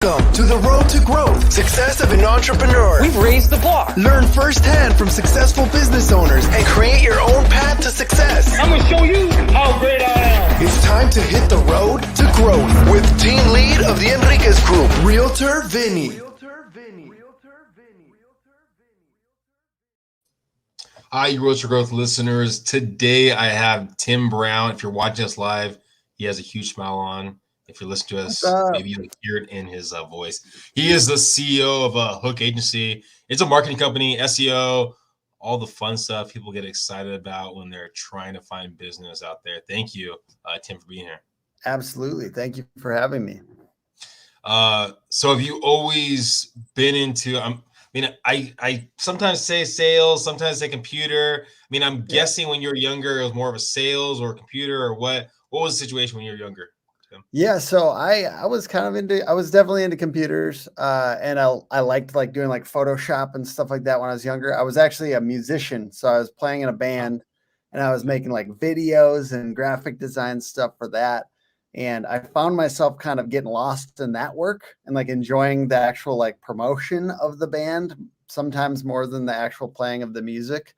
Welcome to the road to growth, success of an entrepreneur. We've raised the bar. Learn firsthand from successful business owners and create your own path to success. I'm going to show you how great I am. It's time to hit the road to growth with team lead of the Enriquez Group, Realtor Vinny. Hi, you Road to Growth listeners. Today I have Tim Brown. If you're watching us live, he has a huge smile on. If you're listening to us, maybe you'll hear it in his voice. He is the CEO of Hook Agency. It's a marketing company, SEO, all the fun stuff people get excited about when they're trying to find business out there. Thank you, Tim, for being here. Absolutely. Thank you for having me. So have you always been into, I sometimes say sales, sometimes say computer. I'm guessing when you were younger, it was more of a sales or computer or what? What was the situation when you were younger? Yeah, so I was definitely into computers, and I liked doing Photoshop and stuff like that when I was younger. I was actually a musician, so I was playing in a band, and I was making videos and graphic design stuff for that. And I found myself kind of getting lost in that work and enjoying the actual promotion of the band, sometimes more than the actual playing of the music.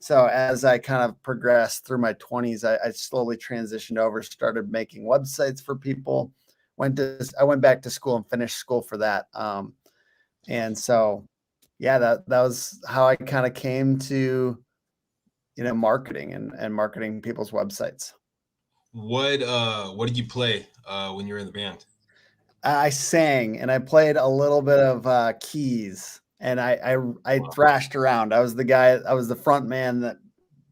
So as I kind of progressed through my 20s, I slowly transitioned over, started making websites for people. I went back to school and finished school for that. And so, yeah, that was how I kind of came to, marketing and marketing people's websites. What did you play when you were in the band? I sang and I played a little bit of keys. And I thrashed around. I was the front man that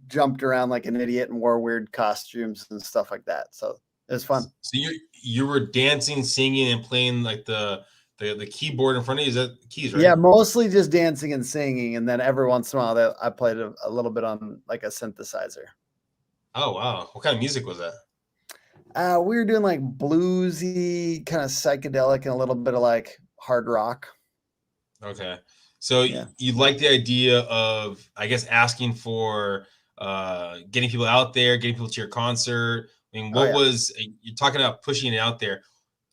jumped around like an idiot and wore weird costumes and stuff like that. So it was fun. So you were dancing, singing, and playing the keyboard in front of you. Is that keys, right? Yeah, mostly just dancing and singing, and then every once in a while I played a little bit on a synthesizer. Oh wow! What kind of music was that? We were doing bluesy, kind of psychedelic, and a little bit of hard rock. Okay. So you like the idea of, I guess, asking for getting people out there, getting people to your concert. You're talking about pushing it out there,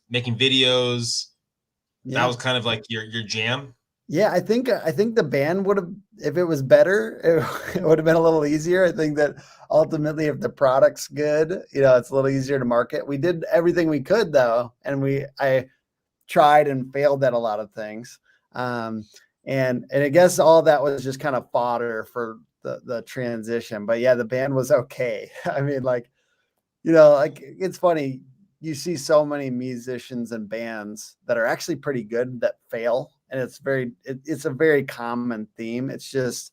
making videos. Yeah. That was kind of like your jam. Yeah, I think the band would have, if it was better, it would have been a little easier. I think that ultimately, if the product's good, it's a little easier to market. We did everything we could though, and I tried and failed at a lot of things. And I guess all that was just kind of fodder for the transition. But yeah, the band was okay. It's funny. You see so many musicians and bands that are actually pretty good that fail. And it's a very common theme. It's just,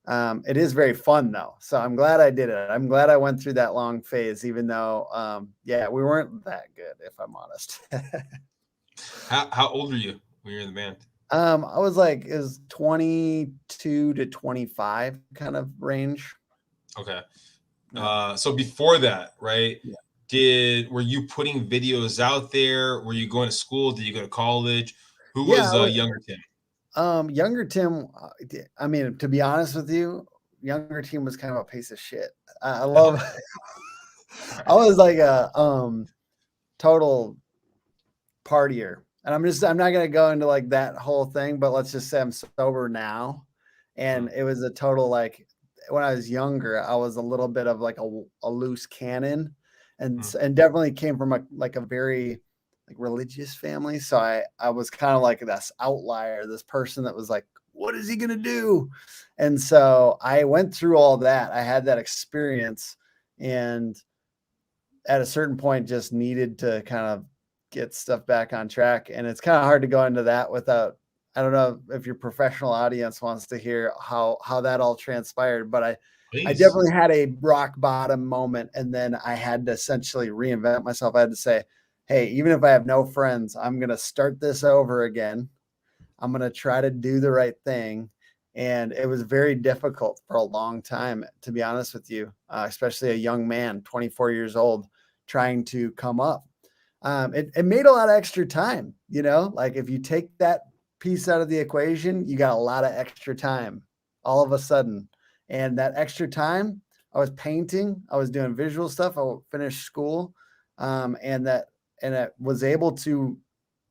it is very fun though. So I'm glad I did it. I'm glad I went through that long phase, even though, we weren't that good, if I'm honest. How old were you when you were in the band? I was it was 22 to 25 kind of range. Okay. So before that, right? Yeah. Were you putting videos out there? Were you going to school? Did you go to college? Who was younger Tim? Younger Tim, to be honest with you, younger Tim was kind of a piece of shit. I love I was a total partier. And I'm not going to go into that whole thing, but let's just say I'm sober now. And it was a total, when I was younger, I was a little bit of a loose cannon and definitely came from a very religious family. So I was kind of this outlier, this person that was what is he going to do? And so I went through all that. I had that experience and at a certain point just needed to kind of get stuff back on track. And it's kind of hard to go into that without, I don't know if your professional audience wants to hear how that all transpired, but I definitely had a rock bottom moment. And then I had to essentially reinvent myself. I had to say, hey, even if I have no friends, I'm going to start this over again. I'm going to try to do the right thing. And it was very difficult for a long time, to be honest with you, especially a young man, 24 years old, trying to come up. It made a lot of extra time, if you take that piece out of the equation, you got a lot of extra time all of a sudden. And that extra time, I was painting, I was doing visual stuff. I finished school. And I was able to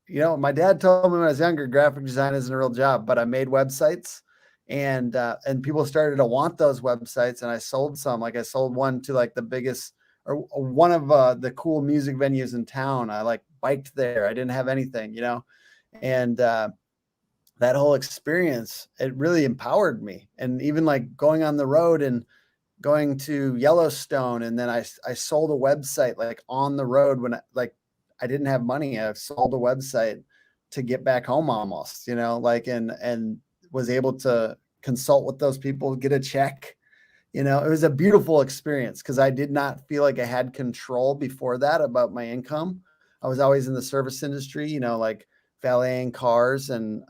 my dad told me when I was younger, graphic design isn't a real job, but I made websites, and people started to want those websites, and I sold some. Like I sold one to like the biggest, or one of the cool music venues in town. I like biked there. I didn't have anything, and that whole experience, it really empowered me. And even like going on the road and going to Yellowstone, and then I sold a website like on the road when I didn't have money. I sold a website to get back home almost, and was able to consult with those people, get a check. It was a beautiful experience because I did not feel like I had control before that about my income. I was always in the service industry, like valeting cars and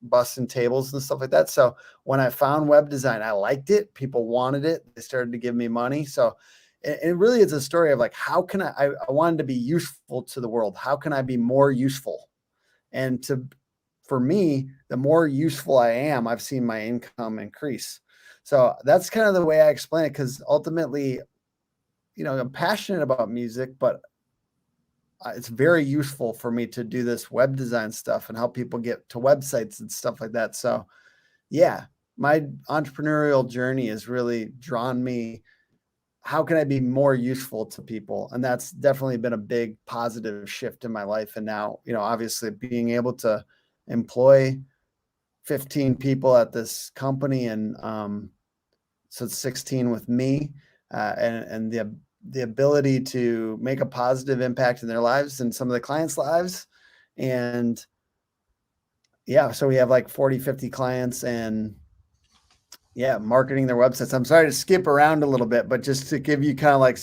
busting tables and stuff like that. So when I found web design, I liked it. People wanted it. They started to give me money. So it really is a story of like, how can I wanted to be useful to the world. How can I be more useful? And for me, the more useful I am, I've seen my income increase. So that's kind of the way I explain it. Cause ultimately, I'm passionate about music, but it's very useful for me to do this web design stuff and help people get to websites and stuff like that. So yeah, my entrepreneurial journey has really drawn me. How can I be more useful to people? And that's definitely been a big positive shift in my life. And now, obviously being able to employ 15 people at this company, and so it's 16 with me, and the ability to make a positive impact in their lives and some of the clients' lives. And yeah, so we have like 40, 50 clients, and yeah, marketing their websites. I'm sorry to skip around a little bit, but just to give you kind of like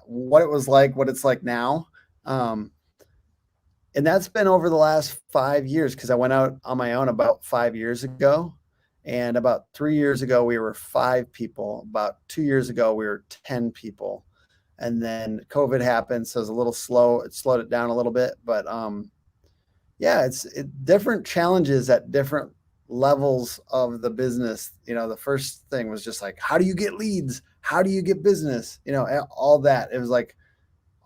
what it was like, what it's like now. And that's been over the last 5 years, because I went out on my own about 5 years ago. And about 3 years ago, we were 5 people. About 2 years ago, we were 10 people. And then COVID happened, so it was a little slow. It slowed it down a little bit, but yeah, it's different challenges at different levels of the business. The first thing was just like, how do you get leads? How do you get business? All that. It was like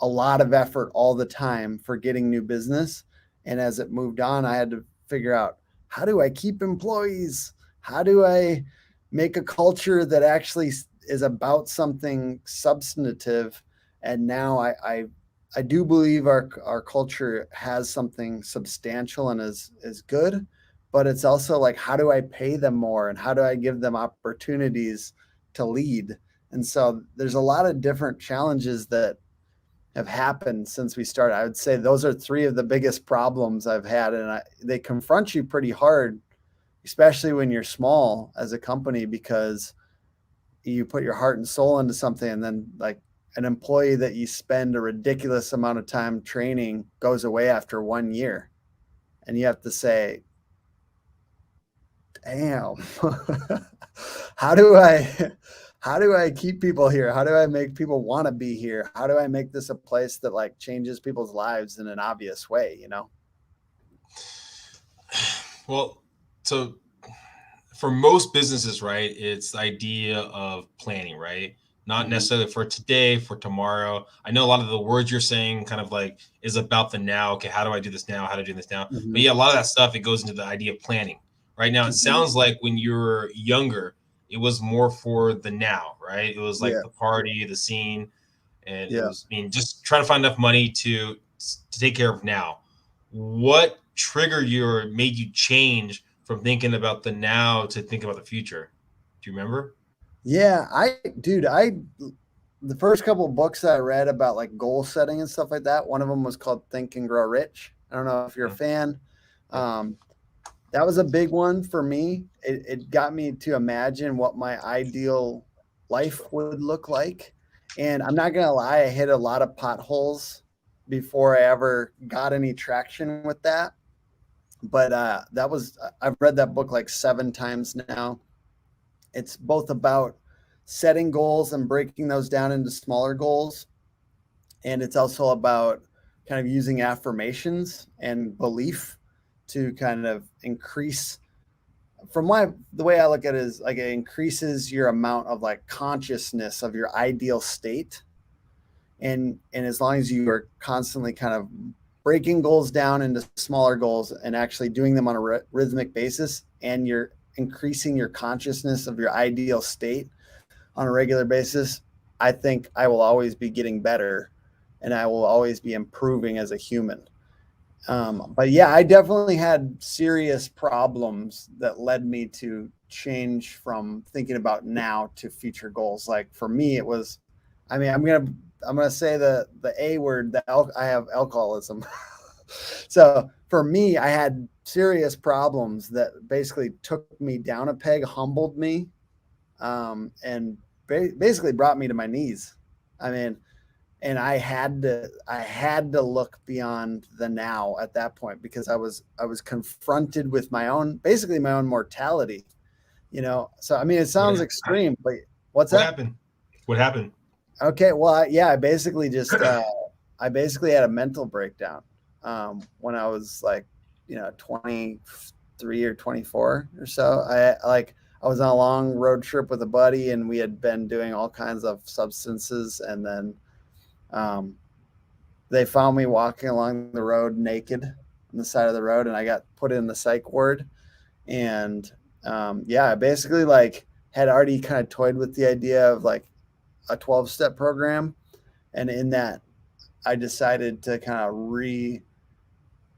a lot of effort all the time for getting new business. And as it moved on, I had to figure out, how do I keep employees? How do I make a culture that actually is about something substantive? And now I do believe our culture has something substantial and is good, but it's also like, how do I pay them more, and how do I give them opportunities to lead? And so there's a lot of different challenges that have happened since we started. I would say those are 3 of the biggest problems I've had, and they confront you pretty hard, especially when you're small as a company, because you put your heart and soul into something, and then like an employee that you spend a ridiculous amount of time training goes away after 1 year, and you have to say, damn, how do I keep people here? How do I make people want to be here? How do I make this a place that like changes people's lives in an obvious way, Well, so for most businesses, right, it's the idea of planning, right? Not necessarily for today, for tomorrow. I know a lot of the words you're saying kind of like is about the now. Okay, how do I do this now? How do I do this now? But yeah, a lot of that stuff, it goes into the idea of planning. Right now, it sounds like when you were younger, it was more for the now, right? It was like the party, the scene, and it was, just trying to find enough money to take care of now. What triggered you or made you change from thinking about the now to think about the future? Do you remember? Yeah, the first couple of books that I read about like goal setting and stuff like that, one of them was called Think and Grow Rich. I don't know if you're a fan. That was a big one for me. It got me to imagine what my ideal life would look like. And I'm not going to lie, I hit a lot of potholes before I ever got any traction with that. But I've read that book like 7 times now. It's both about setting goals and breaking those down into smaller goals. And it's also about kind of using affirmations and belief to kind of increase, the way I look at it is like, it increases your amount of like consciousness of your ideal state. And as long as you are constantly kind of breaking goals down into smaller goals and actually doing them on a rhythmic basis, and you're increasing your consciousness of your ideal state on a regular basis, I think I will always be getting better and I will always be improving as a human. But yeah, I definitely had serious problems that led me to change from thinking about now to future goals. Like for me, it was, I mean, I'm gonna say the A word, I have alcoholism. So for me, I had serious problems that basically took me down a peg, humbled me, and basically brought me to my knees. I mean, and I had to look beyond the now at that point, because I was confronted with my own mortality, you know. So I mean, it sounds extreme, but what happened? What happened? Okay, well, I basically just I basically had a mental breakdown when I was like, 23 or 24 or so. I was on a long road trip with a buddy, and we had been doing all kinds of substances, and then they found me walking along the road naked on the side of the road, and I got put in the psych ward. And I basically had already kind of toyed with the idea of like a 12-step program, and in that I decided to kind of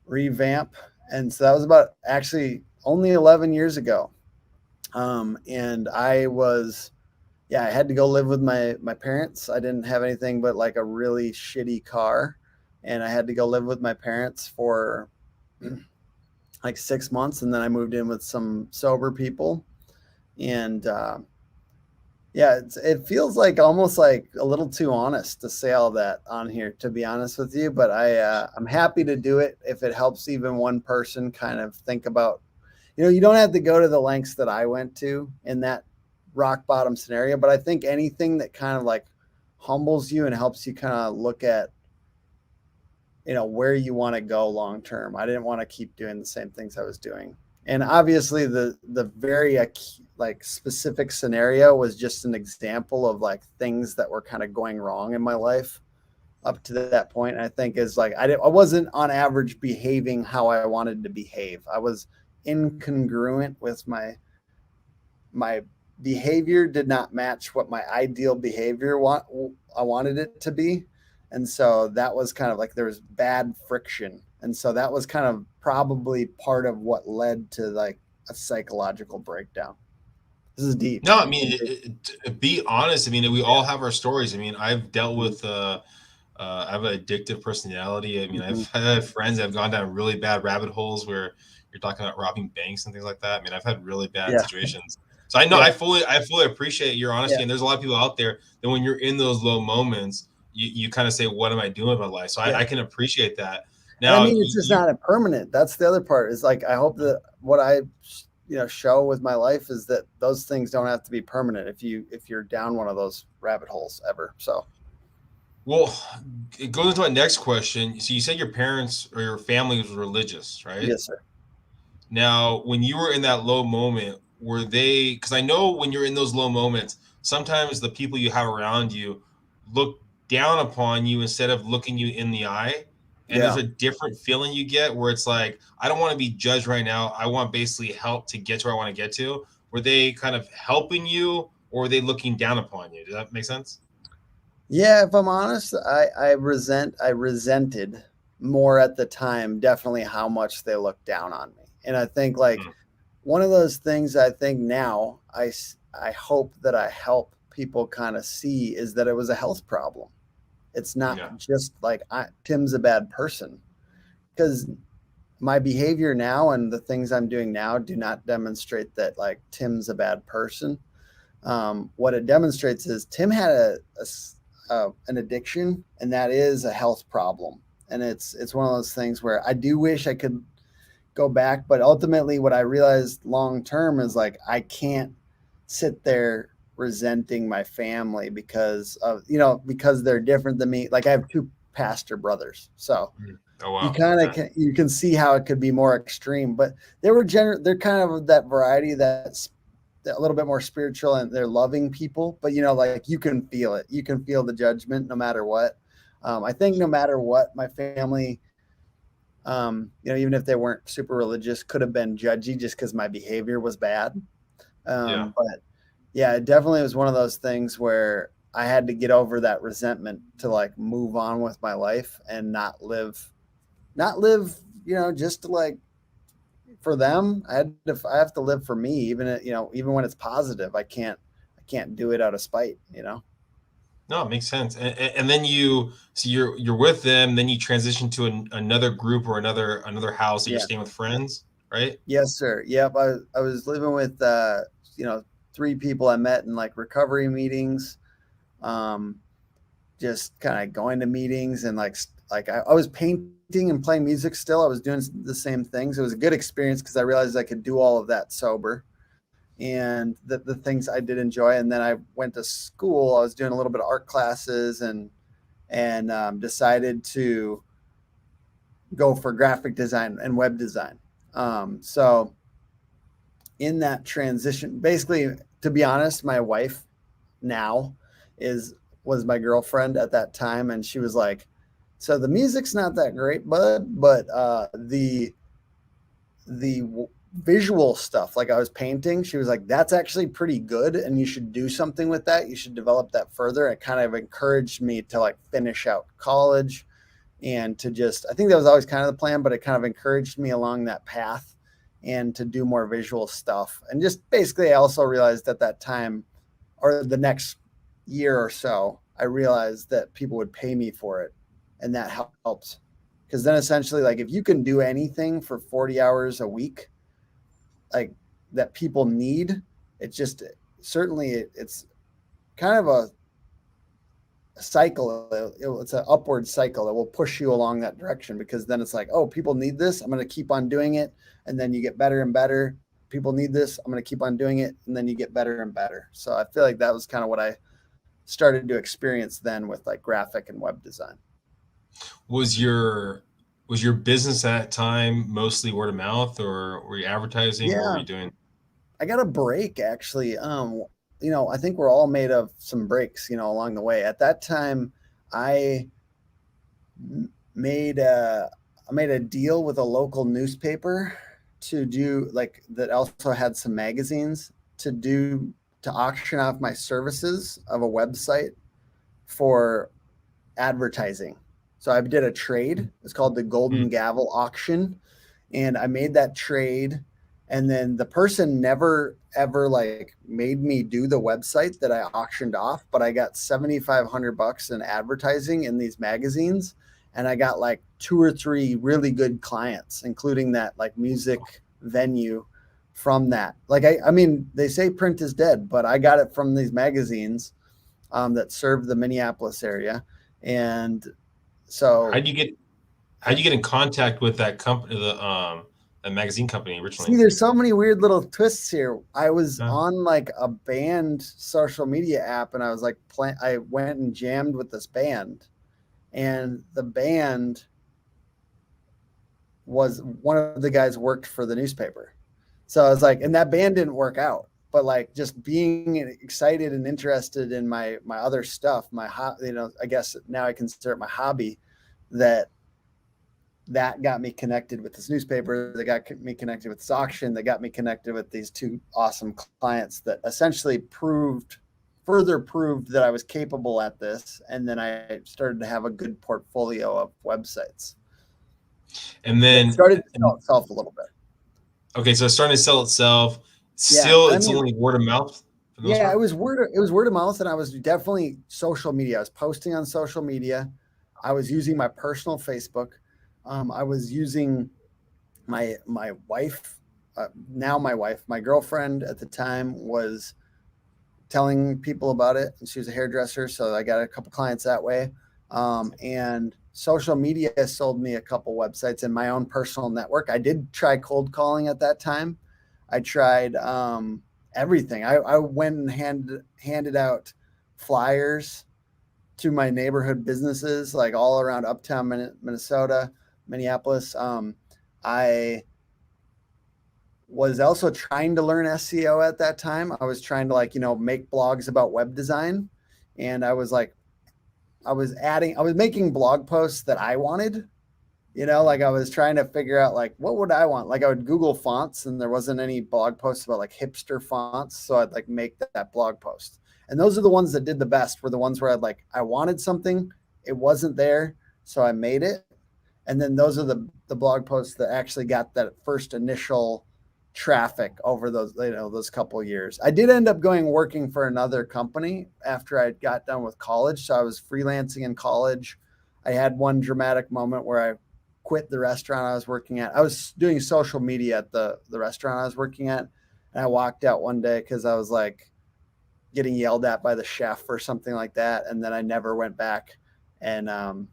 revamp. And so that was about actually only 11 years ago. And I had to go live with my parents. I didn't have anything but like a really shitty car, and I had to go live with my parents for like 6 months, and then I moved in with some sober people. And it feels like almost like a little too honest to say all that on here, to be honest with you. But I'm happy to do it if it helps even one person kind of think about, you don't have to go to the lengths that I went to in that rock bottom scenario. But I think anything that kind of like humbles you and helps you kind of look at, where you want to go long term. I didn't want to keep doing the same things I was doing. And obviously the very like specific scenario was just an example of like things that were kind of going wrong in my life up to that point. And I think is like, I wasn't on average behaving how I wanted to behave. I was incongruent with my behavior, did not match what my ideal behavior I wanted it to be. And so that was kind of like, there was bad friction. And so that was kind of probably part of what led to like a psychological breakdown. This is deep. No, I mean, be honest. I mean, we all have our stories. I mean, I've dealt with, I have an addictive personality. I mean, I've had friends that have gone down really bad rabbit holes where you're talking about robbing banks and things like that. I mean, I've had really bad situations. So I know I fully appreciate your honesty. Yeah. And there's a lot of people out there that when you're in those low moments, you kind of say, what am I doing with my life? So I can appreciate that. Now, I mean, it's just not a permanent. That's the other part, is like, I hope that what I, show with my life is that those things don't have to be permanent if you're down one of those rabbit holes ever. So, well, it goes into my next question. So you said your parents or your family was religious, right? Yes, sir. Now, when you were in that low moment, were they, because I know when you're in those low moments, sometimes the people you have around you look down upon you instead of looking you in the eye. And there's a different feeling you get where it's like, I don't want to be judged right now. I want basically help to get to where I want to get to. Were they kind of helping you, or were they looking down upon you? Does that make sense? Yeah, if I'm honest, I resented more at the time, definitely, how much they looked down on me. And I think like one of those things I think now I hope that I help people kind of see is that it was a health problem. It's not just like Tim's a bad person, because my behavior now and the things I'm doing now do not demonstrate that like Tim's a bad person. What it demonstrates is Tim had an addiction, and that is a health problem. And it's one of those things where I do wish I could go back, but ultimately what I realized long term is like, I can't sit there resenting my family because they're different than me. Like I have two pastor brothers, so you kind of you can see how it could be more extreme, but they're kind of that variety that's a little bit more spiritual, and they're loving people, but like you can feel it. You can feel the judgment no matter what. I think no matter what, my family Even if they weren't super religious, could have been judgy just because my behavior was bad. But yeah, it definitely was one of those things where I had to get over that resentment to like move on with my life and not live, just to like for them. I have to live for me, even when it's positive. I can't do it out of spite. No, it makes sense. And then you're with them, then you transition to another group or another house, and you're staying with friends, right? Yes, sir. Yep. I was living with, 3 people I met in like recovery meetings, just kind of going to meetings and I was painting and playing music still. I was doing the same things. It was a good experience because I realized I could do all of that sober and the things I did enjoy. And then I went to school. I was doing a little bit of art classes and decided to go for graphic design and web design. So in that transition, basically, to be honest, my wife now was my girlfriend at that time. And she was like, so the music's not that great, bud, but the visual stuff, like I was painting, she was like, that's actually pretty good. And you should do something with that. You should develop that further. It kind of encouraged me to like finish out college and to I think that was always kind of the plan, but it kind of encouraged me along that path and to do more visual stuff. And just basically, I also realized at that time or the next year or so, I realized that people would pay me for it. And that helps. Because then essentially, like if you can do anything for 40 hours a week, like that people need, it's kind of a cycle. It's an upward cycle that will push you along that direction, because then it's like, oh, people need this, I'm going to keep on doing it. And then you get better and better. People need this, I'm going to keep on doing it. And then you get better and better. So I feel like that was kind of what I started to experience then with like graphic and web design. Was your business at that time mostly word of mouth, or were you advertising? Yeah. What were you doing? I got a break actually. I think we're all made of some breaks, along the way. At that time, I made a deal with a local newspaper to do like that, also had some magazines to auction off my services of a website for advertising. So I did a trade. It's called the Golden Gavel auction. And I made that trade. And then the person never ever like made me do the website that I auctioned off, but I got $7,500 in advertising in these magazines. And I got like 2 or 3 really good clients, including that like music venue from that. Like, I mean, they say print is dead, but I got it from these magazines that serve the Minneapolis area. And so how'd you get in contact with that company, the magazine company originally? See, there's so many weird little twists here. I was on like a band social media app, and I was like, I went and jammed with this band, and the band was one of the guys worked for the newspaper. So I was like, and that band didn't work out, but like just being excited and interested in my other stuff, I guess now I consider it my hobby, that got me connected with this newspaper, that got me connected with this auction, that got me connected with these 2 awesome clients that essentially further proved that I was capable at this. And then I started to have a good portfolio of websites. And then it started to sell itself a little bit. Okay, so it's starting to sell itself. Still, it's only word of mouth. Yeah, it was word of mouth, and I was definitely social media. I was posting on social media. I was using my personal Facebook. I was using my wife, now my wife, my girlfriend at the time, was telling people about it, and she was a hairdresser, so I got a couple clients that way. And social media sold me a couple websites in my own personal network. I did try cold calling at that time. I tried everything. I went and handed out flyers to my neighborhood businesses, like all around uptown Minnesota, Minneapolis. I was also trying to learn SEO at that time. I was trying to make blogs about web design. And I was making blog posts that I wanted, You know, like I was trying to figure out like what would I want? Like I would Google fonts and there wasn't any blog posts about like hipster fonts. So I'd like make that blog post. And those are the ones that did the best were the ones where I wanted something, it wasn't there, so I made it. And then those are the blog posts that actually got that first initial traffic over those, you know, those couple of years. I did end up working for another company after I got done with college. So I was freelancing in college. I had one dramatic moment where I quit the restaurant I was working at. I was doing social media at the restaurant I was working at. And I walked out one day because I was like getting yelled at by the chef or something like that. And then I never went back. And,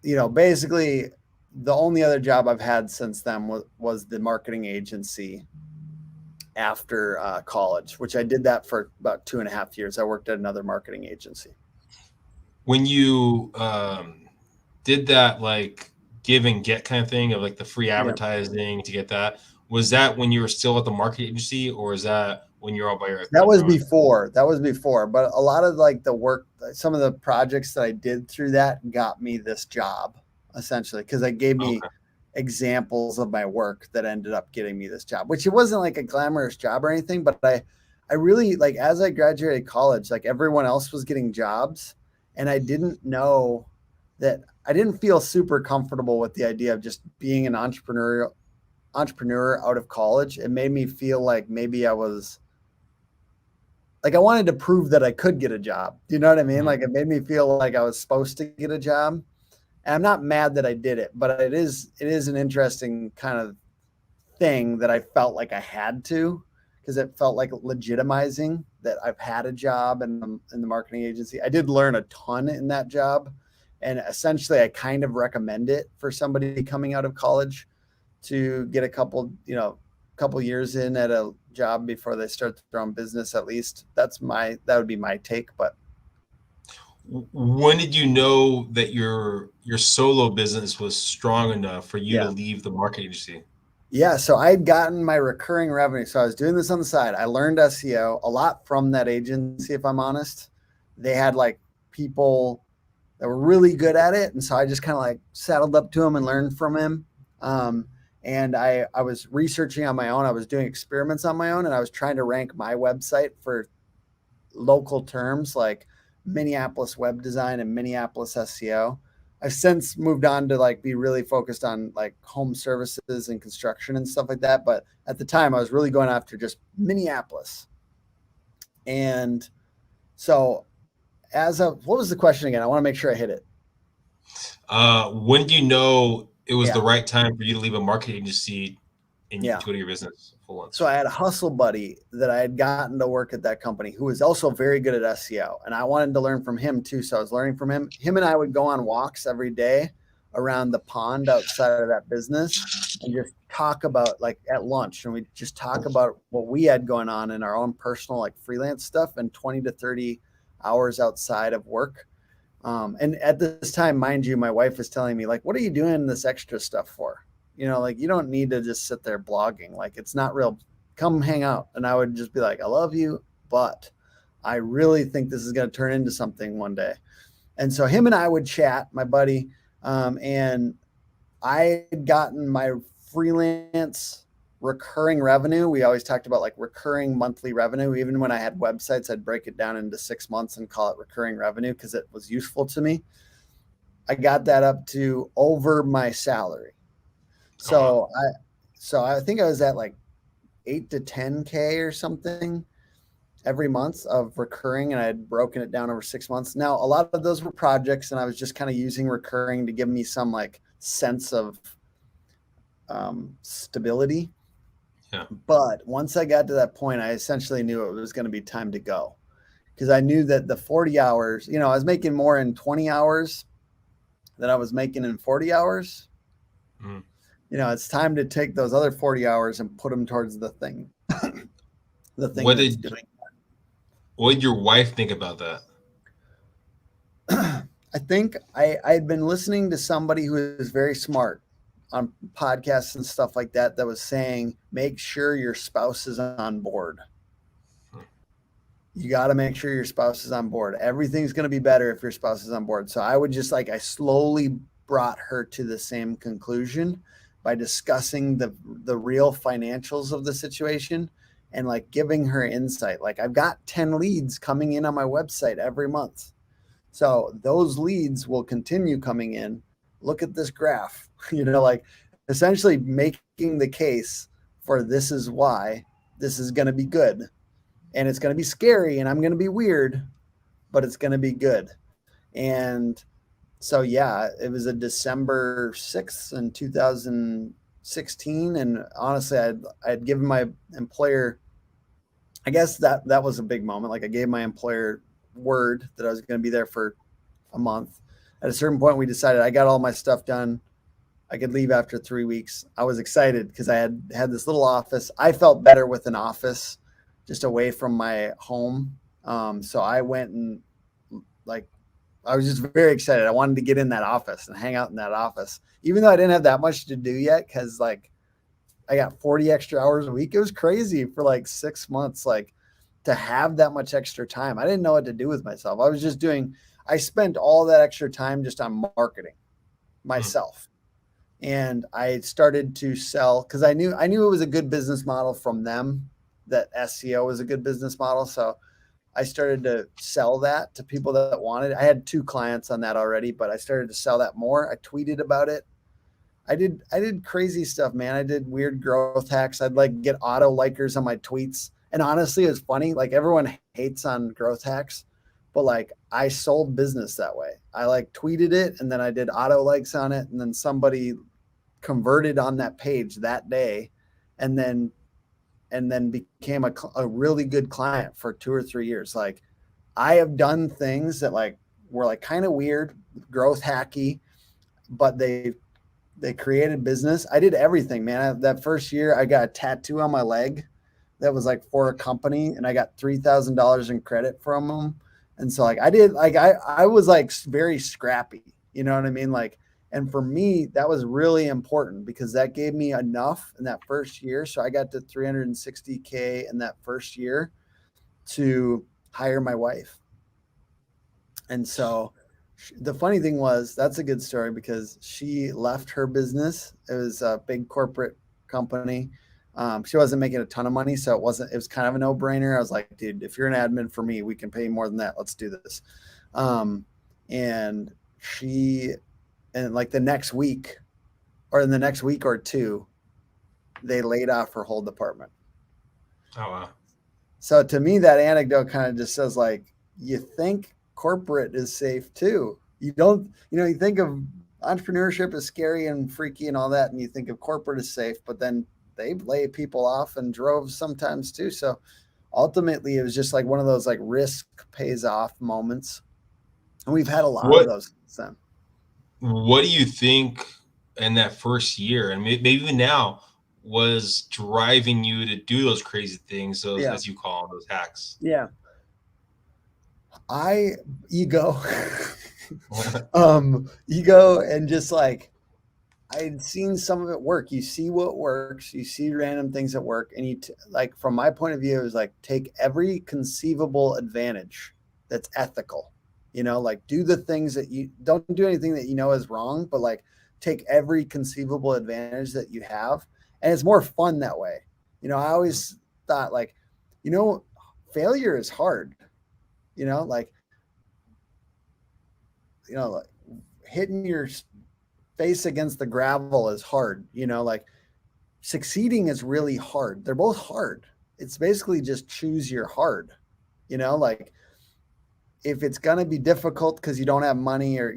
you know, basically the only other job I've had since then was the marketing agency after college, which I did that for about 2.5 years. I worked at another marketing agency. When you did that like give and get kind of thing of like the free advertising to get that, was that when you were still at the marketing agency, or is that when you're all by yourself? That was before. But a lot of like the work, some of the projects that I did through that got me this job essentially, because it gave me examples of my work that ended up getting me this job, which it wasn't like a glamorous job or anything, but I really like, as I graduated college, like everyone else was getting jobs and I didn't know that, I didn't feel super comfortable with the idea of just being an entrepreneur out of college. It made me feel like maybe I was like, I wanted to prove that I could get a job. Do you know what I mean? Like it made me feel like I was supposed to get a job. And I'm not mad that I did it, but it is an interesting kind of thing that I felt like I had to, because it felt like legitimizing that I've had a job in the marketing agency. I did learn a ton in that job. And essentially I kind of recommend it for somebody coming out of college to get a couple years in at a job before they start their own business. At least that would be my take. But when did you know that your solo business was strong enough for you to leave the marketing agency? Yeah, so I had gotten my recurring revenue. So I was doing this on the side. I learned SEO a lot from that agency, if I'm honest. They had like people that were really good at it. And so I just kind of like saddled up to him and learned from him. And I was researching on my own. I was doing experiments on my own, and I was trying to rank my website for local terms like Minneapolis web design and Minneapolis SEO. I've since moved on to like be really focused on like home services and construction and stuff like that. But at the time I was really going after just Minneapolis. And so what was the question again? I want to make sure I hit it. When do you know it was the right time for you to leave a marketing agency and to go to your business full on? So I had a hustle buddy that I had gotten to work at that company who was also very good at SEO. And I wanted to learn from him too. So I was learning from him. Him and I would go on walks every day around the pond outside of that business and just talk about like at lunch. And we just talk about what we had going on in our own personal like freelance stuff and 20 to 30 hours outside of work. And at this time, mind you, my wife was telling me like, what are you doing this extra stuff for? You know, like you don't need to just sit there blogging. Like it's not real. Come hang out. And I would just be like, I love you, but I really think this is going to turn into something one day. And so him and I would chat, my buddy, and I had gotten my freelance recurring revenue. We always talked about like recurring monthly revenue. Even when I had websites, I'd break it down into 6 months and call it recurring revenue because it was useful to me. I got that up to over my salary. So I think I was at like 8 to 10K or something every month of recurring, and I had broken it down over 6 months. Now, a lot of those were projects, and I was just kind of using recurring to give me some like sense of stability. Yeah. But once I got to that point, I essentially knew it was going to be time to go, because I knew that the 40 hours, you know, I was making more in 20 hours than I was making in 40 hours. Mm. You know, it's time to take those other 40 hours and put them towards the thing. The thing. What did your wife think about that? I think I had been listening to somebody who is very smart on podcasts and stuff like that was saying, make sure your spouse is on board. You got to make sure your spouse is on board. Everything's going to be better if your spouse is on board. So I would just like, I slowly brought her to the same conclusion by discussing the real financials of the situation and like giving her insight. Like, I've got 10 leads coming in on my website every month. So those leads will continue coming in. Look at this graph, like essentially making the case for this is why this is going to be good. And it's going to be scary and I'm going to be weird, but it's going to be good. And so, yeah, it was a December 6th in 2016. And honestly, I'd given my employer, I guess that was a big moment. Like, I gave my employer word that I was going to be there for a month. At a certain point, we decided I got all my stuff done. I could leave after 3 weeks. I was excited because I had this little office. I felt better with an office just away from my home. So I went and I was just very excited. I wanted to get in that office and hang out in that office, even though I didn't have that much to do yet. Cause I got 40 extra hours a week. It was crazy for 6 months, to have that much extra time. I didn't know what to do with myself. I spent all that extra time just on marketing myself. And I started to sell because I knew it was a good business model from them, that SEO was a good business model. So I started to sell that to people that wanted it. I had 2 clients on that already, but I started to sell that more. I tweeted about it. I did crazy stuff, man. I did weird growth hacks. I'd get auto likers on my tweets. And honestly, it's funny. Everyone hates on growth hacks, but I sold business that way. I tweeted it and then I did auto likes on it. And then somebody converted on that page that day and then became a really good client for 2 or 3 years. I have done things that were kind of weird, growth hacky, but they created business. I did everything, man. That first year I got a tattoo on my leg that was for a company and I got $3,000 in credit from them. And so I was very scrappy, you know what I mean? And for me, that was really important because that gave me enough in that first year. So I got to 360K in that first year to hire my wife. And so the funny thing was, that's a good story because she left her business. It was a big corporate company. She wasn't making a ton of money. So it was kind of a no-brainer. I was like, dude, if you're an admin for me, we can pay you more than that. Let's do this. And the next week or in the next week or 2, they laid off her whole department. Oh, wow. So to me, that anecdote kind of just says you think corporate is safe too. You don't, you think of entrepreneurship as scary and freaky and all that. And you think of corporate as safe, but then they lay people off and drove sometimes too. So ultimately it was just one of those risk pays off moments. And we've had a lot of those since then. What do you think in that first year, and maybe even now, was driving you to do those crazy things, as you call them, those hacks? Yeah. Ego. Ego and just I'd seen some of it work. You see what works. You see random things that work. And you from my point of view, it was take every conceivable advantage that's ethical. Do the things that you don't do anything that is wrong, but take every conceivable advantage that you have. And it's more fun that way. I always thought failure is hard, hitting your face against the gravel is hard, succeeding is really hard. They're both hard. It's basically just choose your hard, if it's going to be difficult because you don't have money or,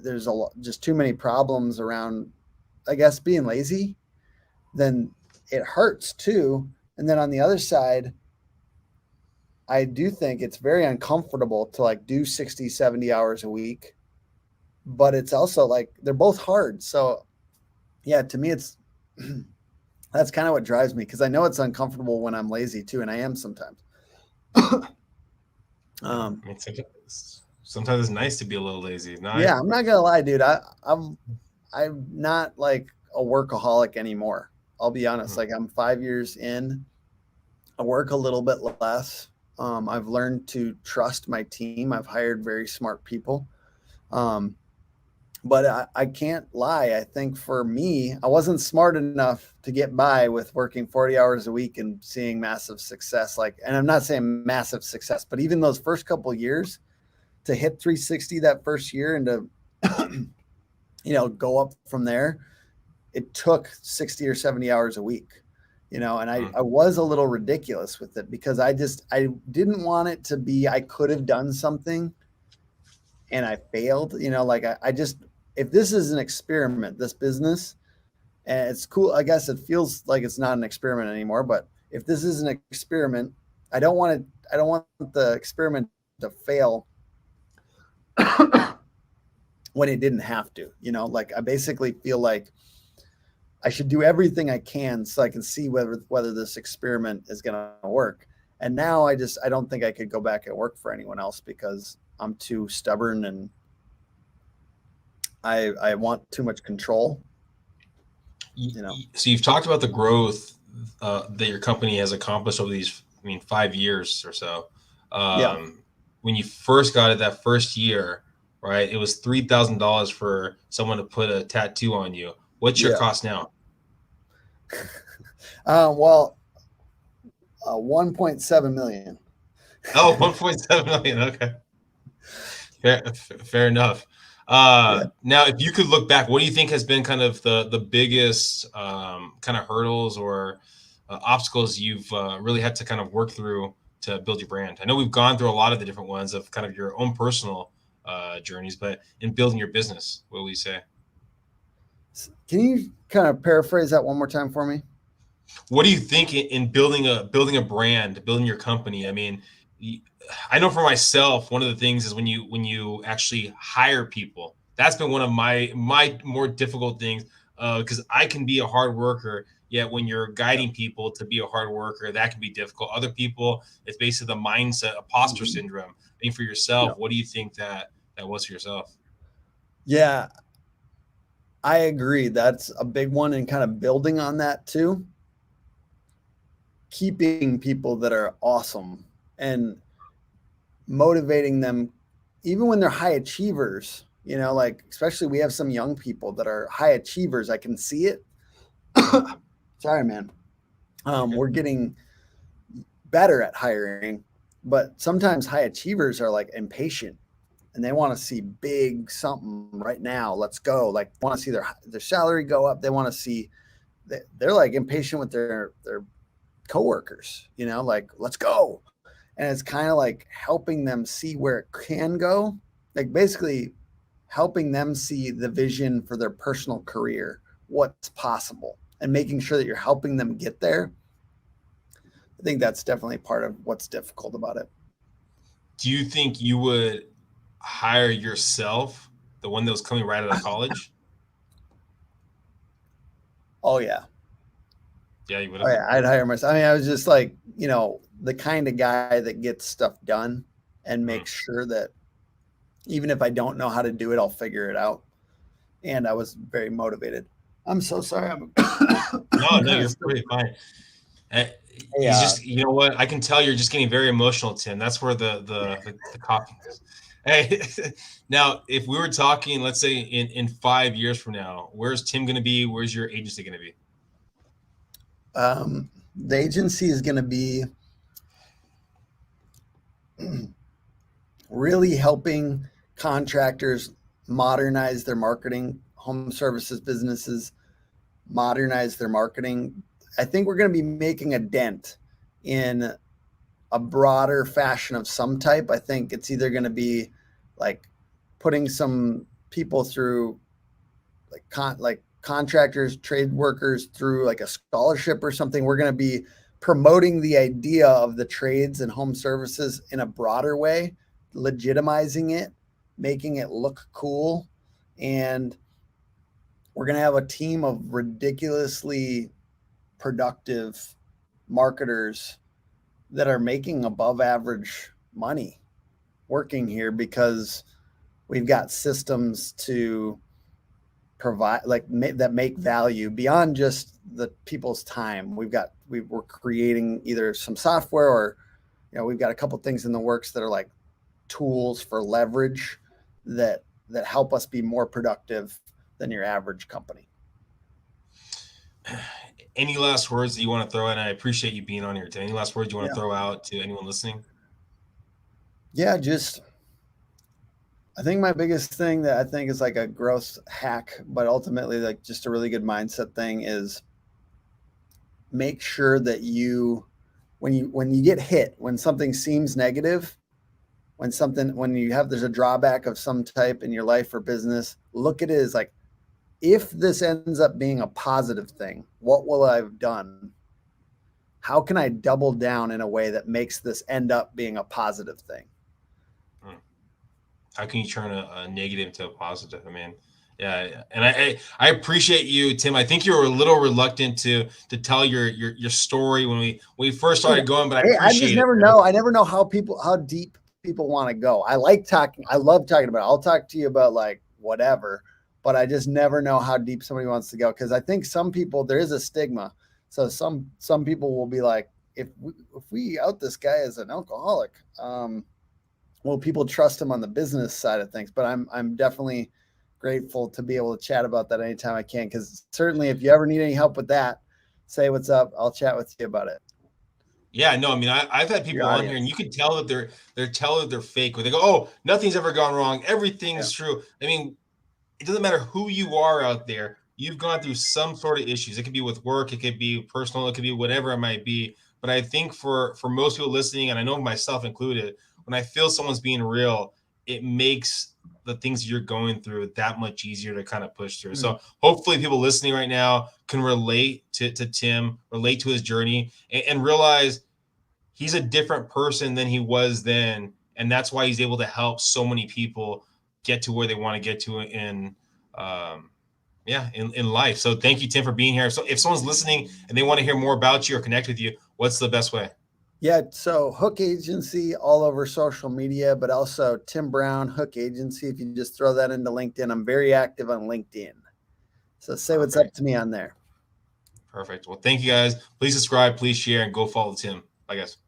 there's just too many problems around, I guess, being lazy, then it hurts too. And then on the other side, I do think it's very uncomfortable to do 60, 70 hours a week, but it's also they're both hard. So yeah, to me, it's, that's kind of what drives me. Cause I know it's uncomfortable when I'm lazy too. And I am sometimes. Sometimes it's nice to be a little lazy. Yeah, I'm not gonna lie, dude. I'm not a workaholic anymore. I'll be honest. I'm 5 years in. I work a little bit less. I've learned to trust my team. I've hired very smart people. But I can't lie. I think for me, I wasn't smart enough to get by with working 40 hours a week and seeing massive success. Like, and I'm not saying massive success, but even those first couple of years to hit 360 that first year and to, go up from there, it took 60 or 70 hours a week, and I was a little ridiculous with it because I didn't want it to be, I could have done something and I failed, like I just, if this is an experiment, this business, and it's cool, I guess it feels like it's not an experiment anymore, but if this is an experiment, I don't want the experiment to fail when it didn't have to, like I basically feel like I should do everything I can so I can see whether this experiment is going to work. And now I don't think I could go back and work for anyone else because I'm too stubborn and I want too much control. So you've talked about the growth that your company has accomplished over these, 5 years or so. When you first got it that first year, right? It was $3,000 for someone to put a tattoo on you. What's your cost now? 1.7 million. Oh, 1.7 million. Okay. Fair enough. Now, if you could look back, what do you think has been kind of the biggest kind of hurdles or obstacles you've really had to kind of work through to build your brand? I know we've gone through a lot of the different ones of kind of your own personal journeys, but in building your business, what will you say? Can you kind of paraphrase that one more time for me? What do you think in building a brand, building your company? I know for myself, one of the things is when you actually hire people, that's been one of my more difficult things because I can be a hard worker. Yet when you're guiding people to be a hard worker, that can be difficult. Other people, it's basically the mindset, imposter syndrome. For yourself, what do you think that was for yourself? Yeah, I agree. That's a big one, and kind of building on that too. Keeping people that are awesome and motivating them, even when they're high achievers, like especially we have some young people that are high achievers. I can see it. Sorry, man. We're getting better at hiring, but sometimes high achievers are like impatient and they want to see big something right now. Let's go. Like want to see their salary go up. They want to see they're like impatient with their coworkers, like let's go. And it's kind of like helping them see where it can go, like basically helping them see the vision for their personal career, what's possible, and making sure that you're helping them get there. I think that's definitely part of what's difficult about it. Do you think you would hire yourself, the one that was coming right out of college? Oh, yeah. Yeah, you would. Oh, yeah, I'd hire myself. I was just like, the kind of guy that gets stuff done and makes sure that even if I don't know how to do it, I'll figure it out. And I was very motivated. I'm so sorry. No, you're pretty fine. He's just, you know what? I can tell you're just getting very emotional, Tim. That's where the coffee is. Hey, now, if we were talking, let's say in 5 years from now, where's Tim going to be? Where's your agency going to be? The agency is going to be really helping contractors modernize their marketing, home services businesses modernize their marketing. I think we're going to be making a dent in a broader fashion of some type. I think it's either going to be like putting some people through like contractors, trade workers through like a scholarship or something. We're going to be promoting the idea of the trades and home services in a broader way, legitimizing it, making it look cool. And we're going to have a team of ridiculously productive marketers that are making above average money working here because we've got systems to provide that make value beyond just the people's time. We're creating either some software or, we've got a couple things in the works that are like tools for leverage that that help us be more productive than your average company. Any last words that you want to throw in? I appreciate you being on here today. Any last words you want to throw out to anyone listening? Yeah, I think my biggest thing that I think is like a growth hack, but ultimately like just a really good mindset thing, is make sure that when you get hit, when something seems negative, there's a drawback of some type in your life or business, look at it as like, if this ends up being a positive thing, what will I have done? How can I double down in a way that makes this end up being a positive thing? How can you turn a negative to a positive? I mean, yeah. And I appreciate you, Tim. I think you were a little reluctant to tell your story when we first started going, but I just never know. I never know how deep people want to go. I love talking about it. I'll talk to you about like whatever, but I just never know how deep somebody wants to go. Cause I think some people, there is a stigma. So some people will be like, if we out this guy as an alcoholic, will people trust him on the business side of things? But I'm definitely grateful to be able to chat about that anytime I can. Cause certainly if you ever need any help with that, say what's up. I'll chat with you about it. Yeah, no, I mean, I've had people on here and you can tell that they're telling that they're fake, where they go, oh, nothing's ever gone wrong. Everything's true. I mean, it doesn't matter who you are out there. You've gone through some sort of issues. It could be with work. It could be personal. It could be whatever it might be. But I think for most people listening, and I know myself included, when I feel someone's being real, it makes the things you're going through that much easier to kind of push through. So hopefully people listening right now can relate to Tim, relate to his journey, and realize he's a different person than he was then. And that's why he's able to help so many people get to where they want to get to in life. So thank you, Tim, for being here. So if someone's listening and they want to hear more about you or connect with you, what's the best way? Yeah. So Hook Agency all over social media, but also Tim Brown, Hook Agency. If you just throw that into LinkedIn, I'm very active on LinkedIn. So say what's up to me on there. Perfect. Well, thank you guys. Please subscribe, please share, and go follow Tim. Bye, guys.